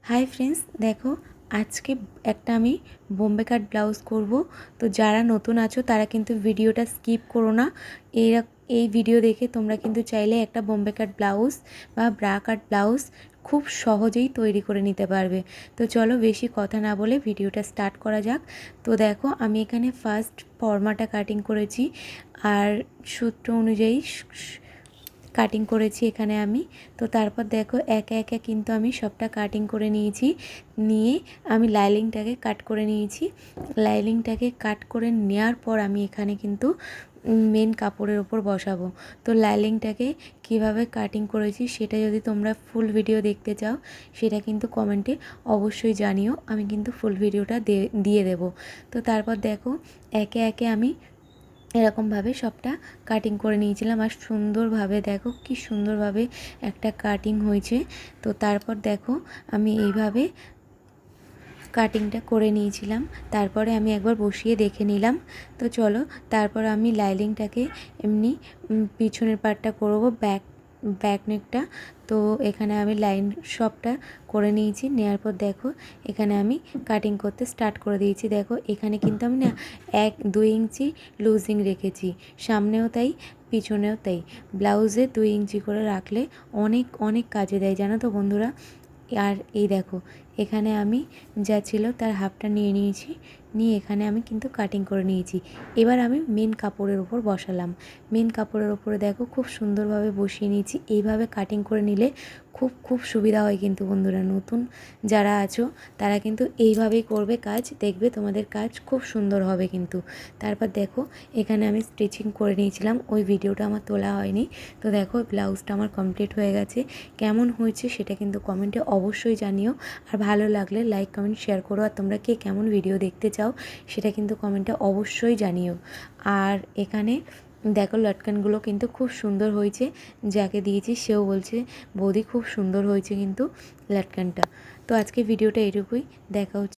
Hi friends देखो आज के एक बम्बे काट ब्लाउज करब। तो जरा नतून आछो तारा किन्तु भिडियोटा स्किप करो ना। এই ভিডিও দেখে তোমরা কিন্তু চাইলে একটা বোম্বে কাট ব্লাউজ বা ব্রা কাট ব্লাউজ খুব সহজেই তৈরি করে নিতে পারবে। তো চলো বেশি কথা না বলে ভিডিওটা স্টার্ট করা যাক। তো দেখো আমি এখানে ফার্স্ট ফর্মাটা কাটিং করেছি আর সূত্র অনুযায়ী কাটিং করেছি এখানে আমি। তো তারপর দেখো একে একে কিন্তু আমি সবটা কাটিং করে নিয়েছি, নিয়ে আমি লাইনিংটাকে কাট করে নিয়েছি। লাইনিংটাকে কাট করে নেওয়ার পর আমি এখানে কিন্তু মেন কাপড়ের ওপর বসাবো। তো লাইনিংটাকে কিভাবে কাটিং করেছি সেটা যদি তোমরা ফুল ভিডিও দেখতে চাও সেটা কিন্তু কমেন্টে অবশ্যই জানিও, আমি কিন্তু ফুল ভিডিওটা দিয়ে দেব। তো তারপর দেখো একে একে আমি এরকমভাবে সবটা কাটিং করে নিয়েছিলাম আর সুন্দরভাবে দেখো কি সুন্দরভাবে একটা কাটিং হয়েছে। তো তারপর দেখো আমি এইভাবে কাটিংটা করে নিয়েছিলাম, তারপরে আমি একবার বসিয়ে দেখে নিলাম। তো চলো তারপর আমি লাইনিংটাকে এমনি পিছনের পার্টটা করব, ব্যাক নেকটা। তো এখানে আমি লাইন সবটা করে নিয়েছি, নেওয়ার পর দেখো এখানে আমি কাটিং করতে স্টার্ট করে দিয়েছি। দেখো এখানে কিন্তু আমি না 1-2 ইঞ্চি লুজিং রেখেছি, সামনেও তাই পিছনেও তাই। ব্লাউজে 2 ইঞ্চি করে রাখলে অনেক অনেক কাজে দেয় জানো তো বন্ধুরা। আর এই দেখো এখানে আমি যা ছিল তার হাফটা নিয়ে নিয়েছি, নিয়ে এখানে আমি কিন্তু কাটিং করে নিয়েছি। এবার আমি মেন কাপড়ের উপর বসালাম। মেন কাপড়ের উপরে দেখো খুব সুন্দরভাবে বসিয়ে নিয়েছি। এইভাবে কাটিং করে নিলে খুব সুবিধা হয় কিন্তু বন্ধুরা। নতুন যারা আছো তারা কিন্তু এইভাবেই করবে কাজ, দেখবে তোমাদের কাজ খুব সুন্দর হবে কিন্তু। তারপর দেখো এখানে আমি স্টিচিং করে নিয়েছিলাম, ওই ভিডিওটা আমার তোলা হয়নি। তো দেখো ব্লাউজটা আমার কমপ্লিট হয়ে গেছে। কেমন হয়েছে সেটা কিন্তু কমেন্টে অবশ্যই জানিও, আর ভালো লাগলে লাইক কমেন্ট শেয়ার করো। আর তোমরা কে কেমন ভিডিও দেখতে চাও সেটা কিন্তু কমেন্টে অবশ্যই জানিও। আর এখানে দেখো লটকানগুলো কিন্তু খুব সুন্দর হয়েছে, যাকে দিয়েছি সেও বলছে বৌদি খুব সুন্দর হয়েছে কিন্তু লটকানটা। তো আজকে ভিডিওটা এটুকুই, দেখা হচ্ছে।